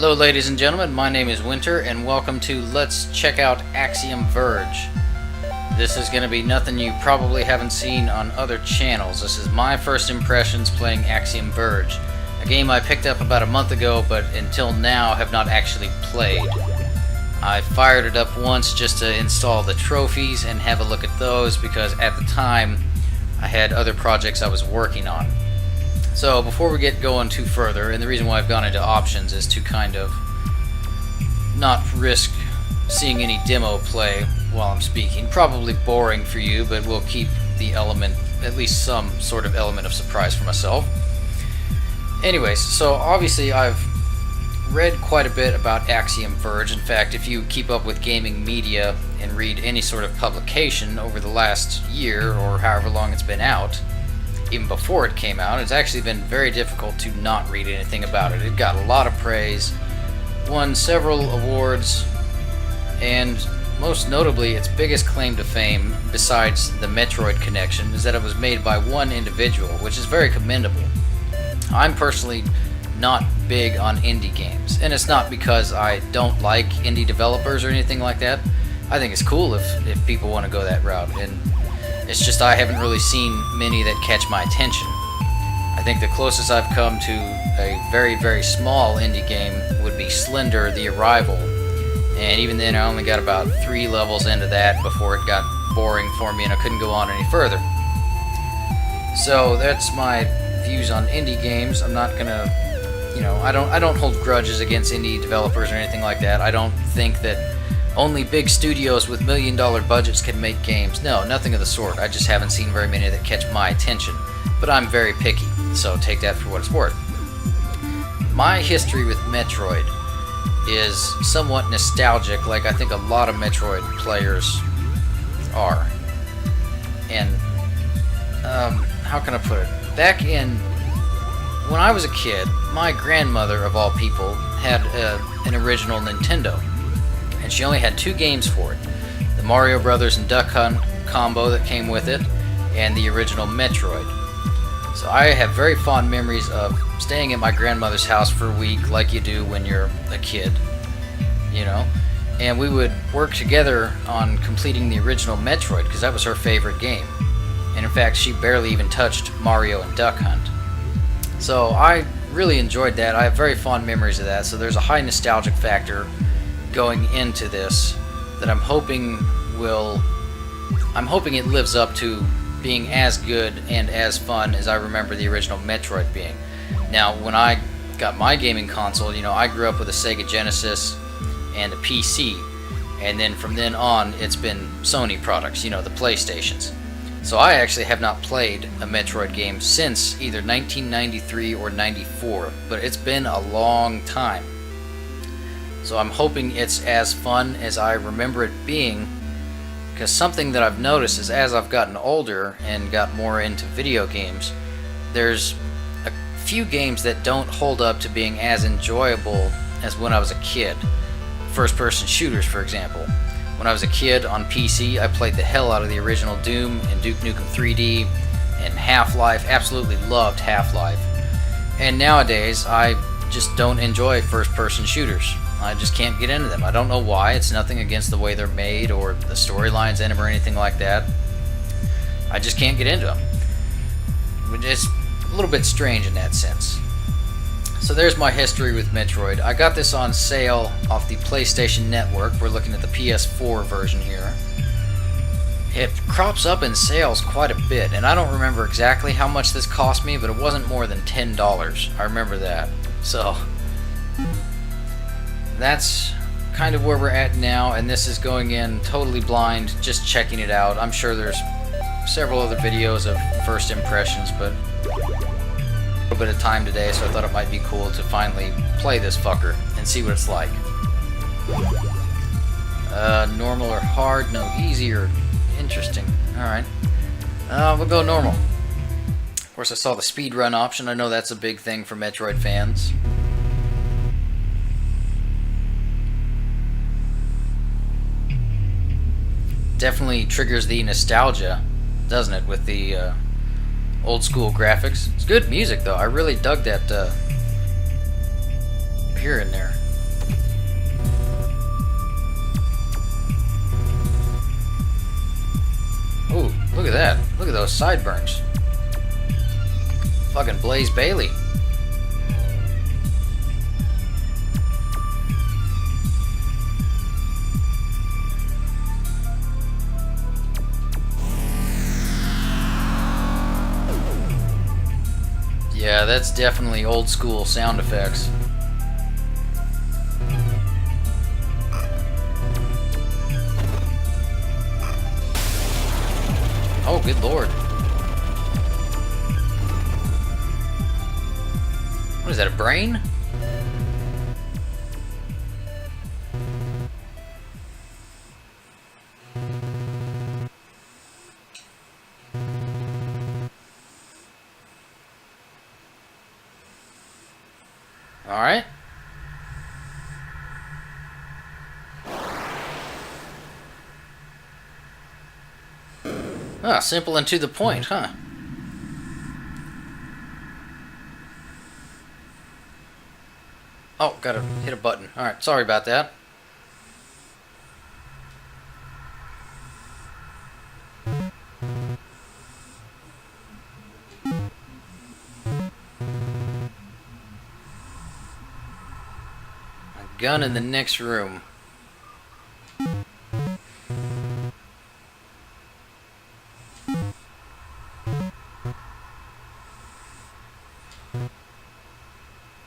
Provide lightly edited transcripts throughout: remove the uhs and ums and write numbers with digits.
Hello ladies and gentlemen, my name is Winter and welcome to Let's Check Out Axiom Verge. This is going to be nothing you probably haven't seen on other channels. This is my first impressions playing Axiom Verge, a game I picked up about a month ago but until now have not actually played. I fired it up once just to install the trophies and have a look at those because at the time I had other projects I was working on. So before we get going too further, and the reason why I've gone into options is to kind of not risk seeing any demo play while I'm speaking. Probably boring for you, but we'll keep the element, at least some sort of element of surprise for myself. Anyways, so obviously I've read quite a bit about Axiom Verge. In fact, if you keep up with gaming media and read any sort of publication over the last year or however long it's been out, even before it came out, it's actually been very difficult to not read anything about it. It got a lot of praise, won several awards, and most notably its biggest claim to fame, besides the Metroid connection, is that it was made by one individual, which is very commendable. I'm personally not big on indie games, and it's not because I don't like indie developers or anything like that. I think it's cool if people want to go that route, and it's just I haven't really seen many that catch my attention. I think the closest I've come to a very, very small indie game would be Slender: The Arrival, and even then I only got about 3 levels into that before it got boring for me and I couldn't go on any further. So that's my views on indie games. I'm not gonna, I don't hold grudges against indie developers or anything like that. I don't think that only big studios with million-dollar budgets can make games. No, nothing of the sort. I just haven't seen very many that catch my attention. But I'm very picky, so take that for what it's worth. My history with Metroid is somewhat nostalgic, like I think a lot of Metroid players are. And, how can I put it? Back when I was a kid, my grandmother, of all people, had an original Nintendo. And she only had 2 games for it. The Mario Brothers and Duck Hunt combo that came with it, and the original Metroid. So I have very fond memories of staying at my grandmother's house for a week, like you do when you're a kid, and we would work together on completing the original Metroid, because that was her favorite game. And in fact, she barely even touched Mario and Duck Hunt. So I really enjoyed that. I have very fond memories of that, so there's a high nostalgic factor going into this that I'm hoping it lives up to being as good and as fun as I remember the original Metroid being. Now, when I got my gaming console, I grew up with a Sega Genesis and a PC, and then from then on it's been Sony products, the PlayStations. So I actually have not played a Metroid game since either 1993 or 94, but it's been a long time. So I'm hoping it's as fun as I remember it being, because something that I've noticed is as I've gotten older and got more into video games, there's a few games that don't hold up to being as enjoyable as when I was a kid. First-person shooters, for example. When I was a kid on PC, I played the hell out of the original Doom and Duke Nukem 3D and Half-Life. Absolutely loved Half-Life. And nowadays, I just don't enjoy first-person shooters. I just can't get into them. I don't know why. It's nothing against the way they're made or the storylines in them or anything like that. I just can't get into them. It's a little bit strange in that sense. So there's my history with Metroid. I got this on sale off the PlayStation Network. We're looking at the PS4 version here. It crops up in sales quite a bit, and I don't remember exactly how much this cost me, but it wasn't more than $10. I remember that. So that's kind of where we're at now, and this is going in totally blind, just checking it out. I'm sure there's several other videos of first impressions, but a little bit of time today, so I thought it might be cool to finally play this fucker and see what it's like. Normal or hard? No, easy or interesting. Alright. We'll go normal. Of course, I saw the speedrun option. I know that's a big thing for Metroid fans. Definitely triggers the nostalgia, doesn't it, with the old school graphics. It's good music though. I really dug that here and there. those sideburns. Fucking Blaze Bailey. Yeah, that's definitely old school sound effects. Oh, good lord. What is that, a brain? Alright. Ah, simple and to the point, huh? Oh, gotta hit a button. Alright, sorry about that. A gun in the next room.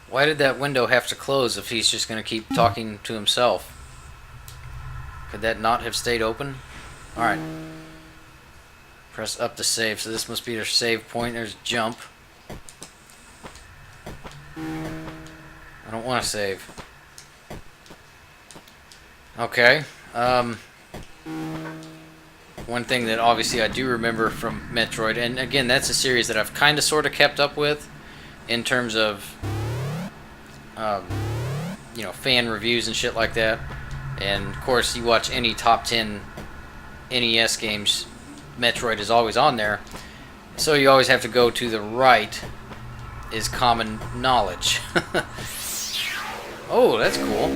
Why did that window have to close if he's just going to keep talking to himself? Could that not have stayed open? Alright. Press up to save, so this must be their save point. There's jump. I don't want to save. Okay. One thing that obviously I do remember from Metroid, and again, that's a series that I've kind of sort of kept up with in terms of you know, fan reviews and shit like that. And of course, you watch any top 10 NES games, Metroid is always on there. So you always have to go to the right is common knowledge. Oh, that's cool.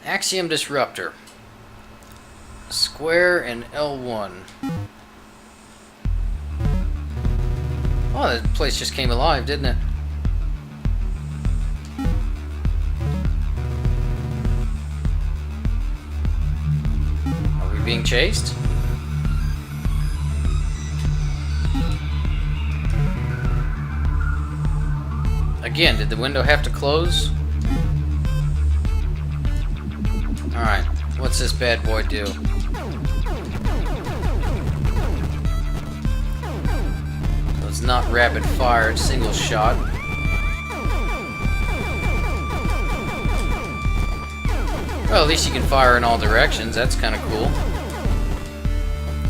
Axiom Disruptor. Square and L1. Oh, that place just came alive, didn't it? Are we being chased? Again, did the window have to close? Alright, what's this bad boy do? So it's not rapid fire, it's single shot. Well, at least you can fire in all directions, that's kind of cool.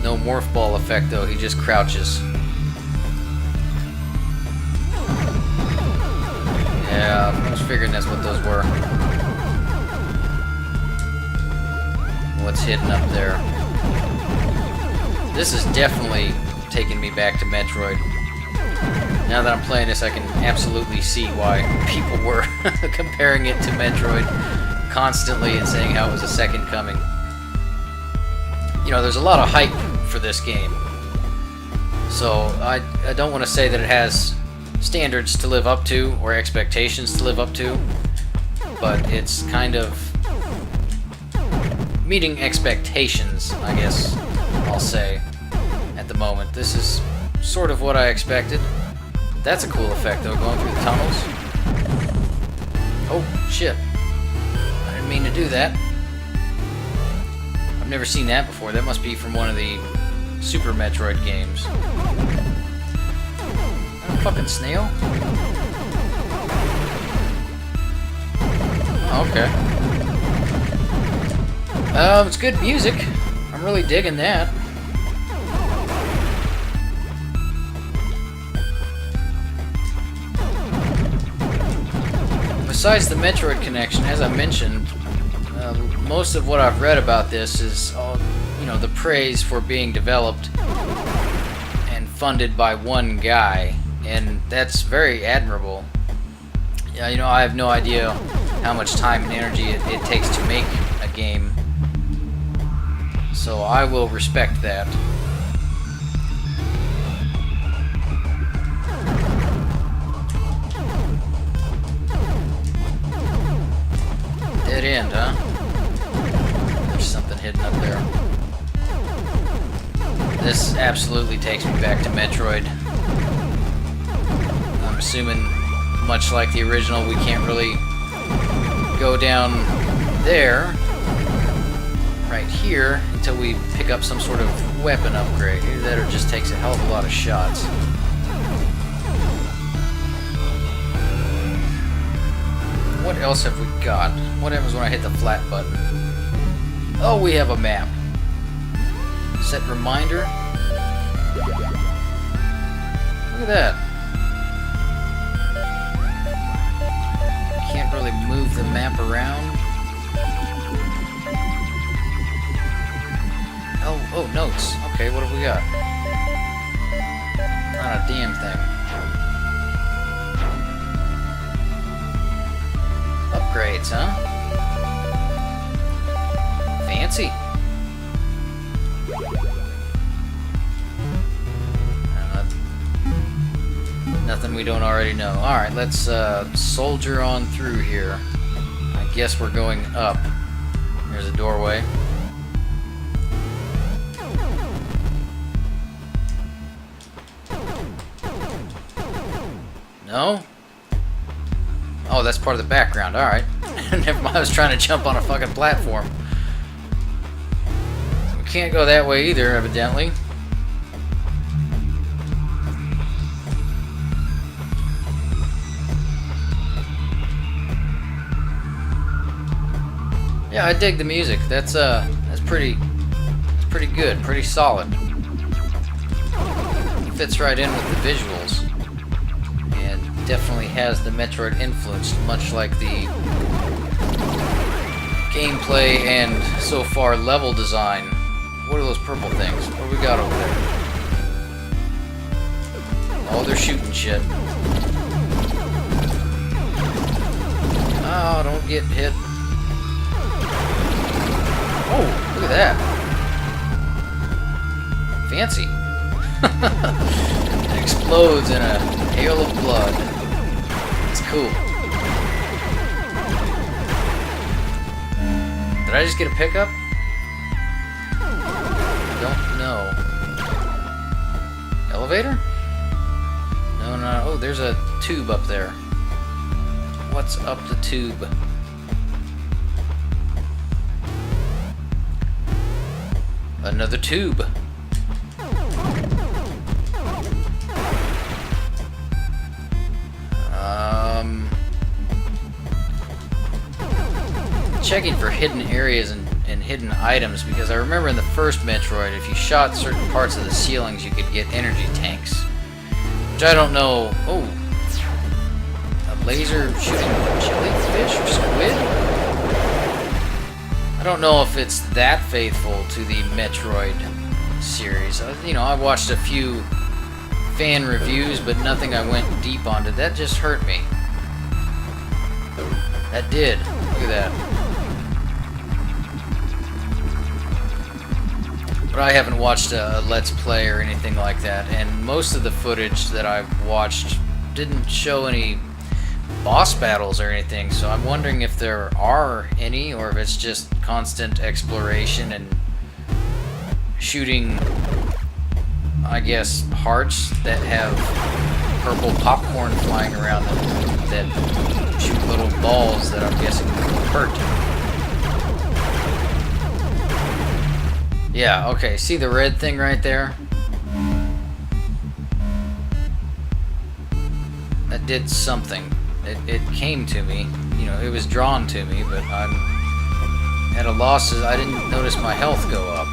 No morph ball effect though, he just crouches. Yeah, I was figuring that's what those were. What's hidden up there? This is definitely taking me back to Metroid. Now that I'm playing this, I can absolutely see why people were comparing it to Metroid constantly and saying how it was a second coming. You know, there's a lot of hype for this game. So I don't want to say that it has standards to live up to or expectations to live up to, but it's kind of meeting expectations, I guess I'll say, at the moment. This is sort of what I expected. That's a cool effect though, going through the tunnels. Oh shit, I didn't mean to do that. I've never seen that before. That must be from one of the Super Metroid games. Fucking snail? Okay. It's good music. I'm really digging that. Besides the Metroid connection, as I mentioned, most of what I've read about this is all, you know, the praise for being developed and funded by one guy. And that's very admirable. Yeah, you know, I have no idea how much time and energy it takes to make a game. So I will respect that. dead end, huh? There's something hidden up there. This absolutely takes me back to Metroid. I'm assuming, much like the original, we can't really go down there, right here, until we pick up some sort of weapon upgrade. Either that or it just takes a hell of a lot of shots. What else have we got? What happens when I hit the flat button? Oh, we have a map. Set reminder. Look at that. Can't really move the map around. Oh, notes. Okay, what have we got? Not a damn thing. Upgrades, huh? Fancy. Nothing we don't already know. Alright, let's soldier on through here. I guess we're going up. There's a doorway. No? Oh, that's part of the background. Alright. Never mind, I was trying to jump on a fucking platform. We can't go that way either, evidently. Yeah, I dig the music. That's pretty good, pretty solid. It fits right in with the visuals. Definitely has the Metroid influence, much like the gameplay and so far level design. What are those purple things? What do we got over there? Oh, they're shooting shit. Oh, don't get hit. Oh, look at that. Fancy. It explodes in a hail of blood. Cool. Did I just get a pickup? Don't know. Elevator? No. Oh, there's a tube up there. What's up the tube? Another tube. Checking for hidden areas and hidden items, because I remember in the first Metroid, if you shot certain parts of the ceilings, you could get energy tanks. Which I don't know. Oh, a laser shooting jellyfish or squid? I don't know if it's that faithful to the Metroid series. You know, I watched a few fan reviews, but nothing I went deep on. Did that just hurt me? That did. Look at that. But I haven't watched a Let's Play or anything like that, and most of the footage that I've watched didn't show any boss battles or anything, so I'm wondering if there are any, or if it's just constant exploration and shooting, I guess, hearts that have purple popcorn flying around them that shoot little balls that I'm guessing hurt. Yeah, okay, see the red thing right there? That did something. It came to me. You know, it was drawn to me, but I'm at a loss. I didn't notice my health go up.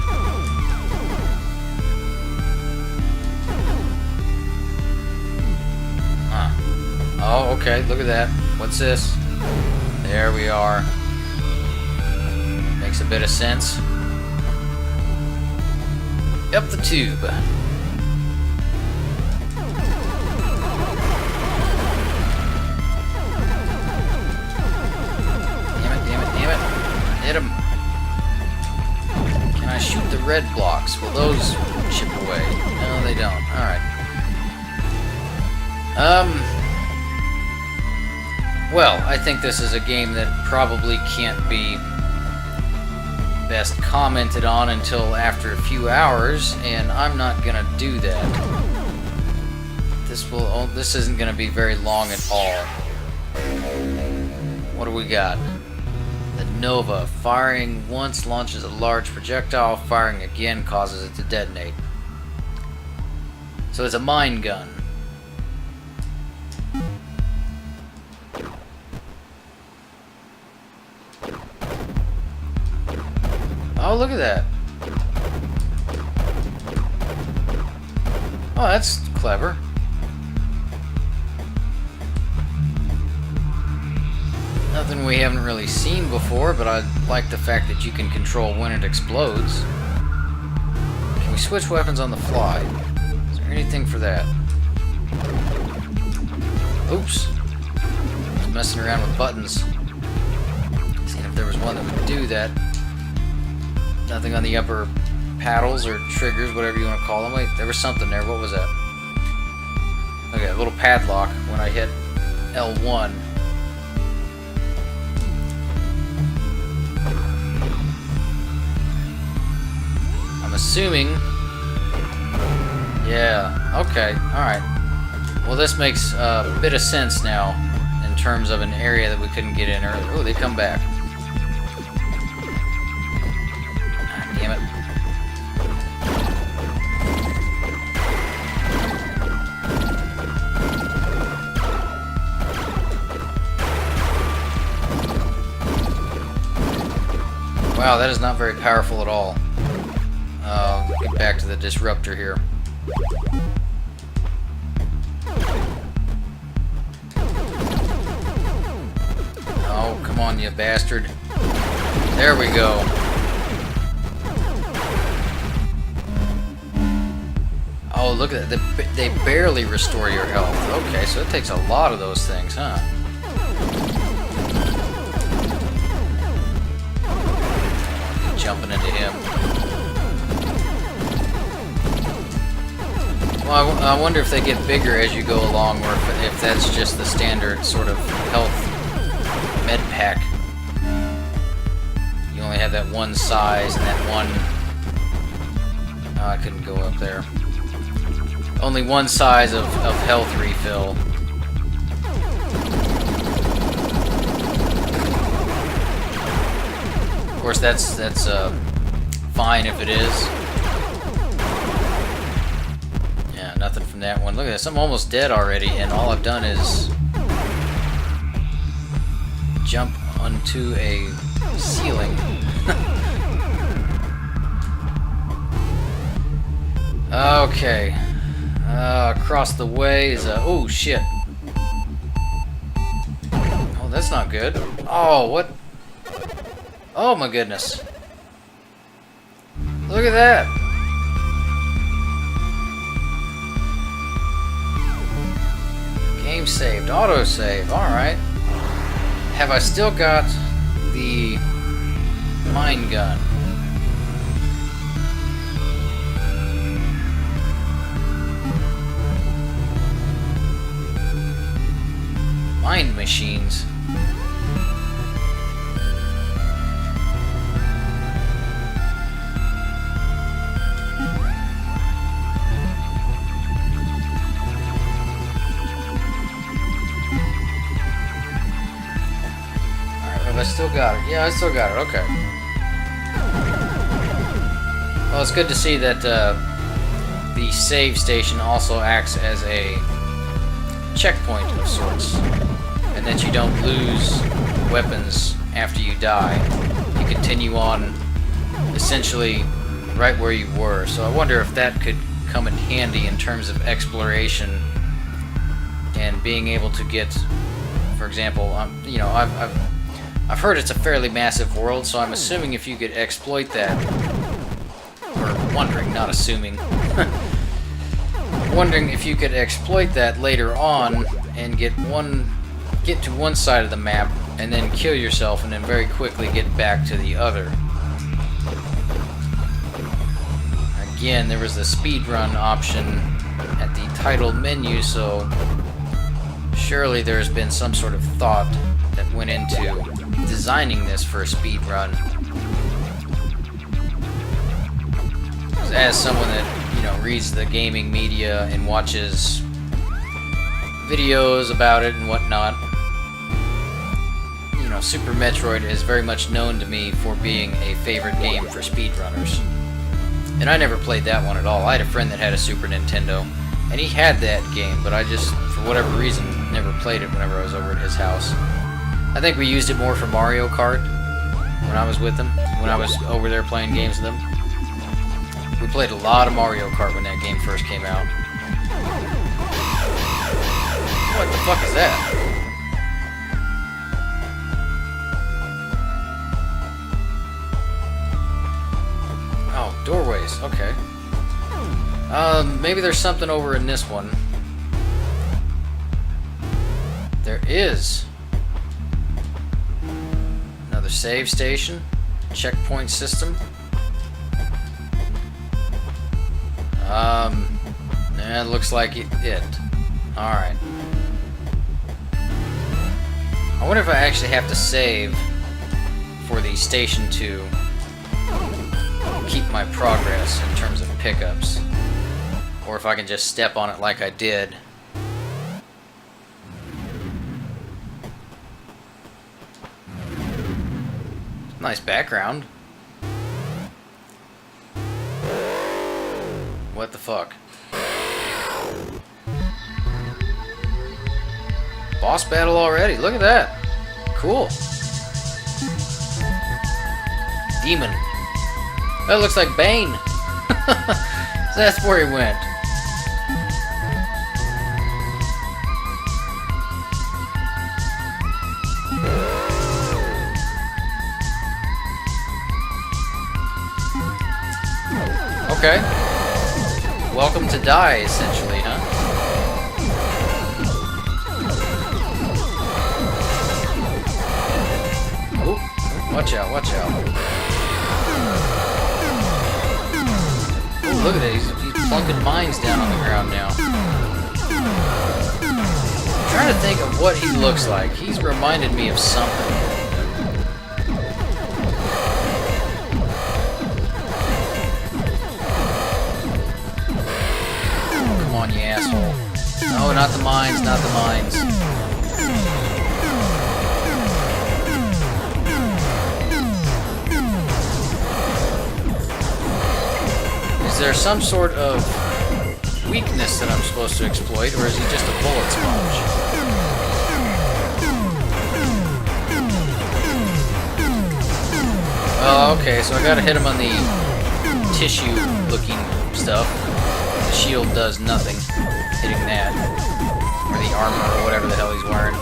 Huh. Oh, okay, look at that. What's this? There we are. Makes a bit of sense. Up the tube. Damn it. Hit him. Can I shoot the red blocks? Will those chip away? No, they don't. Alright. Well, I think this is a game that probably can't be best commented on until after a few hours, and I'm not gonna do that. This isn't gonna be very long at all. What do we got? The Nova. Firing once launches a large projectile. Firing again causes it to detonate. So it's a mine gun. Oh, look at that. Oh, that's clever. Nothing we haven't really seen before, but I like the fact that you can control when it explodes. Can we switch weapons on the fly? Is there anything for that? Oops. I was messing around with buttons. Seeing if there was one that would do that. Nothing on the upper paddles or triggers, whatever you want to call them. Wait, there was something there. What was that? Okay, a little padlock when I hit L1. I'm assuming... Yeah, okay, alright. Well, this makes a bit of sense now in terms of an area that we couldn't get in earlier. Oh, they come back. Damn it. Wow, that is not very powerful at all. Get back to the disruptor here. Oh, come on, you bastard. There we go. Oh, look at that. They barely restore your health. Okay, so it takes a lot of those things, huh? Jumping into him. Well, I wonder if they get bigger as you go along, or if that's just the standard sort of health med pack. You only have that one size and that one... Oh, I couldn't go up there. Only one size of health refill. Of course, that's fine if it is. Yeah, nothing from that one. Look at this, I'm almost dead already, and all I've done is jump onto a ceiling. Okay. Across the way is a... Oh, shit. Oh, that's not good. Oh, what? Oh, my goodness. Look at that. Game saved. Autosave. Alright. Have I still got the mine gun? Mind machines. Alright, have I still got it? Yeah, I still got it. Okay. Well, it's good to see that the save station also acts as a checkpoint of sorts, and that you don't lose weapons after you die. You continue on essentially right where you were. So I wonder if that could come in handy in terms of exploration and being able to get, for example, you know, I've heard it's a fairly massive world, so I'm assuming if you could exploit that, or wondering, not assuming. Wondering if you could exploit that later on and get to one side of the map and then kill yourself and then very quickly get back to the other. Again, there was the speedrun option at the title menu, so Surely there's been some sort of thought that went into designing this for a speed run. As someone that, you know, reads the gaming media and watches videos about it and whatnot, you know, Super Metroid is very much known to me for being a favorite game for speedrunners. And I never played that one at all. I had a friend that had a Super Nintendo, and he had that game, but I just, for whatever reason, never played it whenever I was over at his house. I think we used it more for Mario Kart when I was with him, when I was over there playing games with him. We played a lot of Mario Kart when that game first came out. What the fuck is that? Oh, doorways, okay. Maybe there's something over in this one. There is. Another save station. Checkpoint system. Yeah, it looks like it. Alright. I wonder if I actually have to save for the station to keep my progress in terms of pickups. Or if I can just step on it like I did. Nice background. What the fuck? Boss battle already. Look at that. Cool. Demon. That looks like Bane. That's where he went. Okay. Welcome to die, essentially, huh? Oh, watch out, watch out. Oh, look at it. He's plunking mines down on the ground now. I'm trying to think of what he looks like. He's reminded me of something. You asshole. No, not the mines, not the mines. Is there some sort of weakness that I'm supposed to exploit, or is he just a bullet sponge? Oh, okay, so I gotta hit him on the tissue-looking stuff. Shield does nothing hitting that, or the armor, or whatever the hell he's wearing.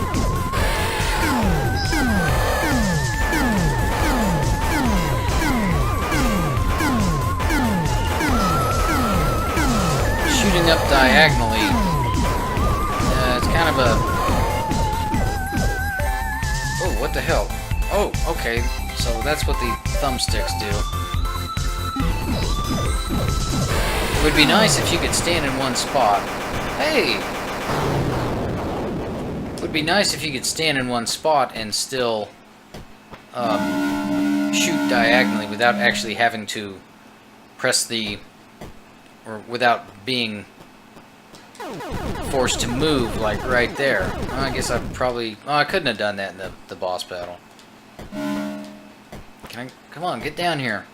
Shooting up diagonally, it's kind of a... Oh, what the hell? Oh, okay, so that's what the thumbsticks do. It would be nice if you could stand in one spot. Hey! It would be nice if you could stand in one spot and still shoot diagonally without actually having to press the... or without being forced to move, like right there. I guess I probably... Oh, I couldn't have done that in the boss battle. Can I... Come on, get down here.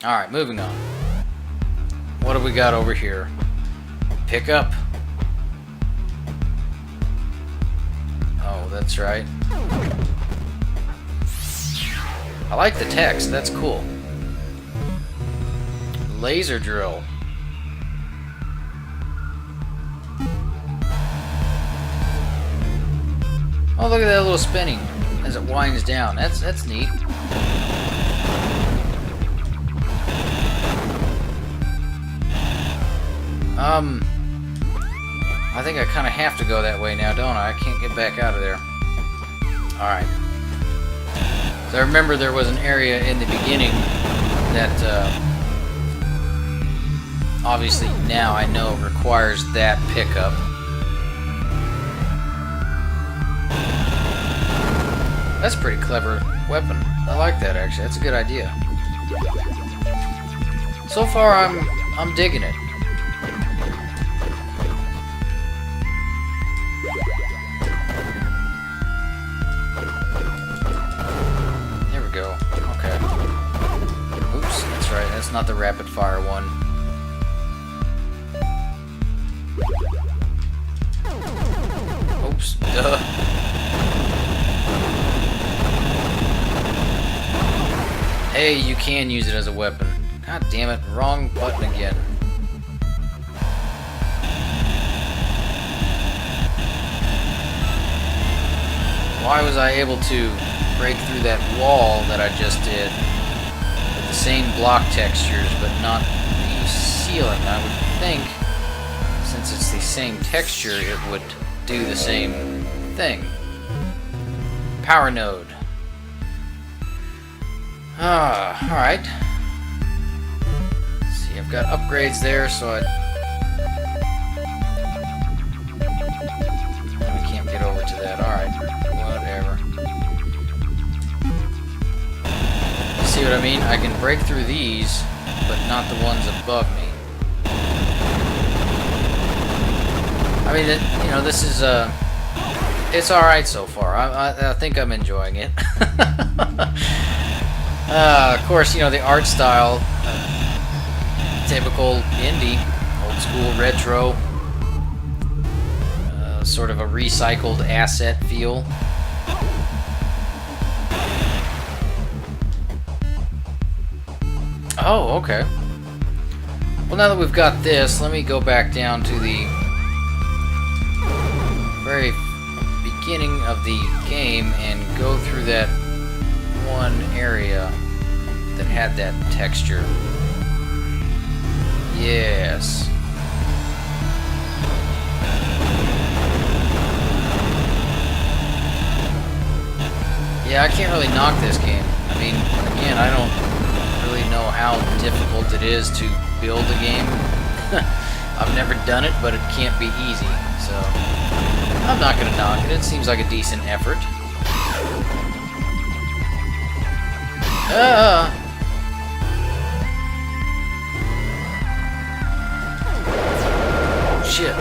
Alright, moving on. What do we got over here? Pick up. Oh, that's right. I like the text, that's cool. Laser drill. Oh, look at that little spinning as it winds down. That's neat. I think I kind of have to go that way now, don't I? I can't get back out of there. Alright. So I remember there was an area in the beginning that, obviously now I know requires that pickup. That's a pretty clever weapon. I like that, actually. That's a good idea. So far, I'm digging it. There we go. Okay. Oops, that's right. That's not the rapid fire one. Oops. Duh. Hey, you can use it as a weapon. God damn it, wrong button again. Why was I able to break through that wall that I just did with the same block textures but not the ceiling? I would think, since it's the same texture, it would do the same thing. Power node. Alright. See, I've got upgrades there, so we can't get over to that. Alright, whatever. See what I mean? I can break through these, but not the ones above me. I mean, you know, this is, it's alright so far. I think I'm enjoying it. Of course, you know, the art style, typical indie, old school retro, sort of a recycled asset feel. Oh, okay. Well, now that we've got this, let me go back down to the very beginning of the game and go through that one area that had that texture. Yes. Yeah, I can't really knock this game. I mean, again, I don't really know how difficult it is to build a game. I've never done it, but it can't be easy, so I'm not gonna knock it. It seems like a decent effort. Shit.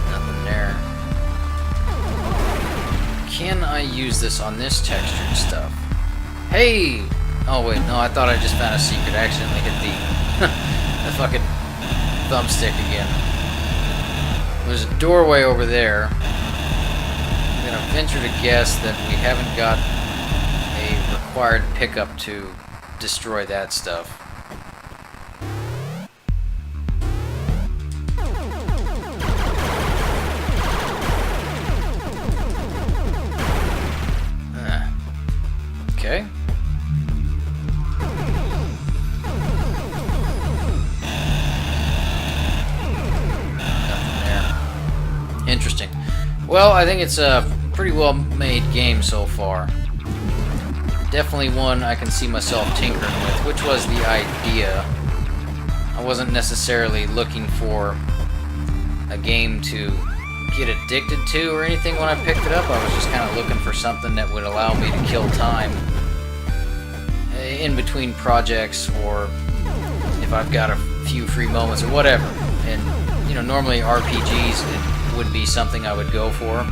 Nothing there. Can I use this on this textured stuff? Hey! Oh wait, no, I thought I just found a secret. I accidentally hit the the fucking thumbstick again. There's a doorway over there. I'm gonna venture to guess that we haven't got a required pickup to destroy that stuff. Okay. Nothing there. Interesting. Well, I think it's a pretty well made game so far. Definitely one I can see myself tinkering with, which was the idea. I wasn't necessarily looking for a game to get addicted to or anything when I picked it up. I was just kind of looking for something that would allow me to kill time in between projects, or if I've got a few free moments or whatever. And, you know, normally RPGs would be something I would go for,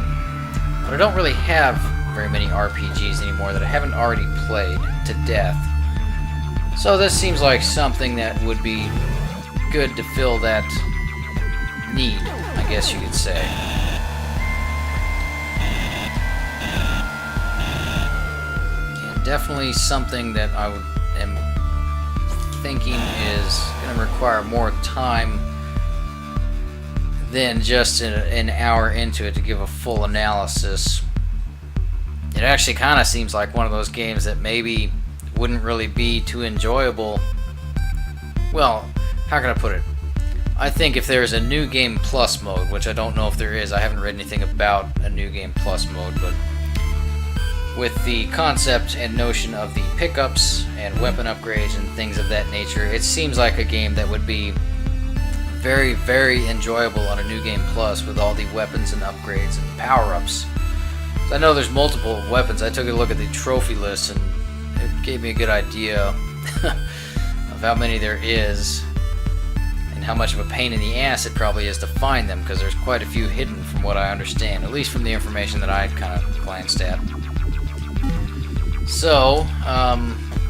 but I don't really have very many RPGs anymore that I haven't already played to death. So this seems like something that would be good to fill that need, I guess you could say. And definitely something that I am thinking is going to require more time than just an hour into it to give a full analysis. It actually kind of seems like one of those games that maybe wouldn't really be too enjoyable. Well, how can I put it? I think if there's a New Game Plus mode, which I don't know if there is, I haven't read anything about a New Game Plus mode, but with the concept and notion of the pickups and weapon upgrades and things of that nature, it seems like a game that would be very, very enjoyable on a New Game Plus with all the weapons and upgrades and power-ups. I know there's multiple weapons. I took a look at the trophy list and it gave me a good idea of how many there is and how much of a pain in the ass it probably is to find them, because there's quite a few hidden from what I understand, at least from the information that I had kind of glanced at. So, let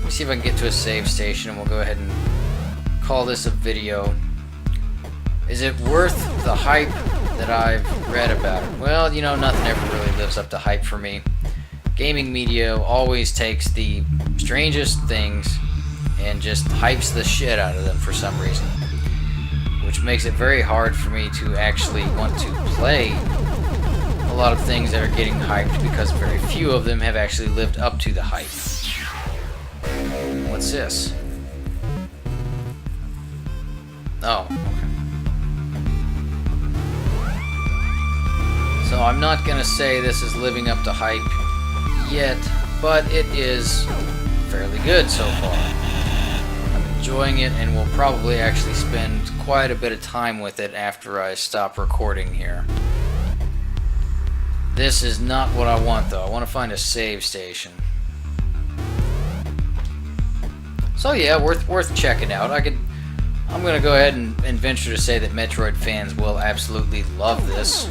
me see if I can get to a save station and we'll go ahead and call this a video. Is it worth the hype that I've read about it? Well, you know, nothing ever really lives up to hype for me. Gaming media always takes the strangest things and just hypes the shit out of them for some reason, which makes it very hard for me to actually want to play a lot of things that are getting hyped, because very few of them have actually lived up to the hype. What's this? Oh, okay. So I'm not going to say this is living up to hype yet, but it is fairly good so far. I'm enjoying it and will probably actually spend quite a bit of time with it after I stop recording here. This is not what I want, though. I want to find a save station. So yeah, worth checking out. I'm going to go ahead and venture to say that Metroid fans will absolutely love this.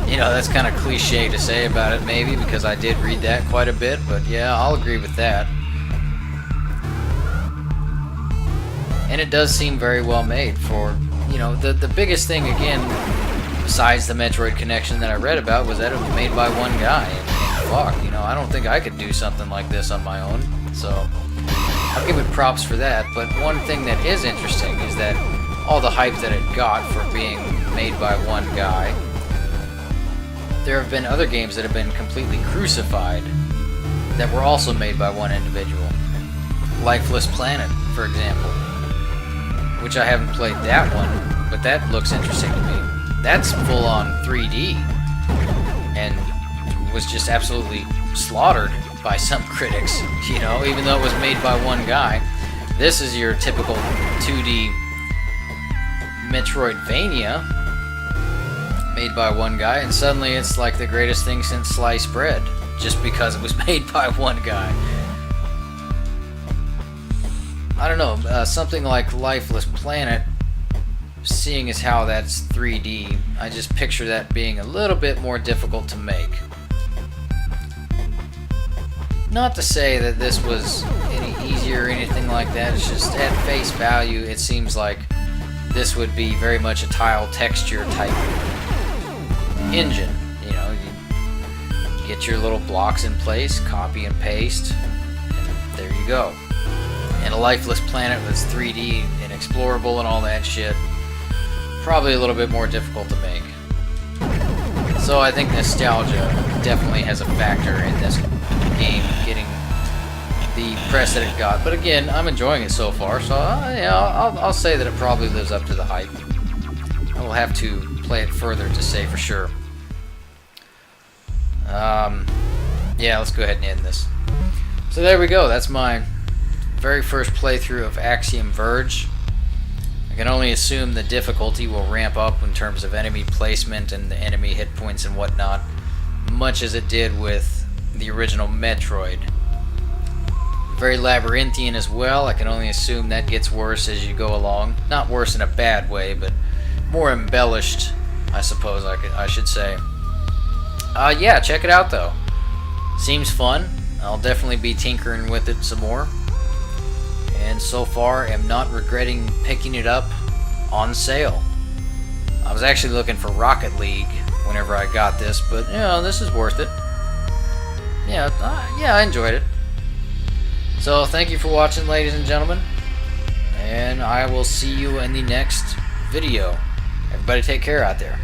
You know, that's kind of cliche to say about it, maybe, because I did read that quite a bit, but yeah, I'll agree with that. And it does seem very well made for, you know, the biggest thing, again, besides the Metroid connection that I read about, was that it was made by one guy. And fuck, you know, I don't think I could do something like this on my own, so I'll give it props for that. But one thing that is interesting is that all the hype that it got for being made by one guy, there have been other games that have been completely crucified that were also made by one individual. Lifeless Planet, for example, which I haven't played that one, but that looks interesting to me. That's full-on 3D and was just absolutely slaughtered by some critics, you know, even though it was made by one guy. This is your typical 2D Metroidvania made by one guy, and suddenly it's like the greatest thing since sliced bread, just because it was made by one guy. I don't know, something like Lifeless Planet, seeing as how that's 3D, I just picture that being a little bit more difficult to make. Not to say that this was any easier or anything like that, it's just at face value it seems like this would be very much a tile texture type engine. You know, you get your little blocks in place, copy and paste, and there you go. And a Lifeless Planet was 3D and explorable and all that shit, probably a little bit more difficult to make. So I think nostalgia definitely has a factor in this game getting the press that it got. But again, I'm enjoying it so far, so yeah, I'll say that it probably lives up to the hype. I will have to play it further to say for sure. Yeah, let's go ahead and end this. So there we go. That's my very first playthrough of Axiom Verge. I can only assume the difficulty will ramp up in terms of enemy placement and the enemy hit points and whatnot, much as it did with the original Metroid. Very labyrinthian as well. I can only assume that gets worse as you go along. Not worse in a bad way, but more embellished, I suppose I should say. Yeah, check it out though. Seems fun. I'll definitely be tinkering with it some more. And so far am not regretting picking it up on sale. I was actually looking for Rocket League whenever I got this, but you know, this is worth it. Yeah, I enjoyed it. So thank you for watching, ladies and gentlemen, and I will see you in the next video. Everybody take care out there.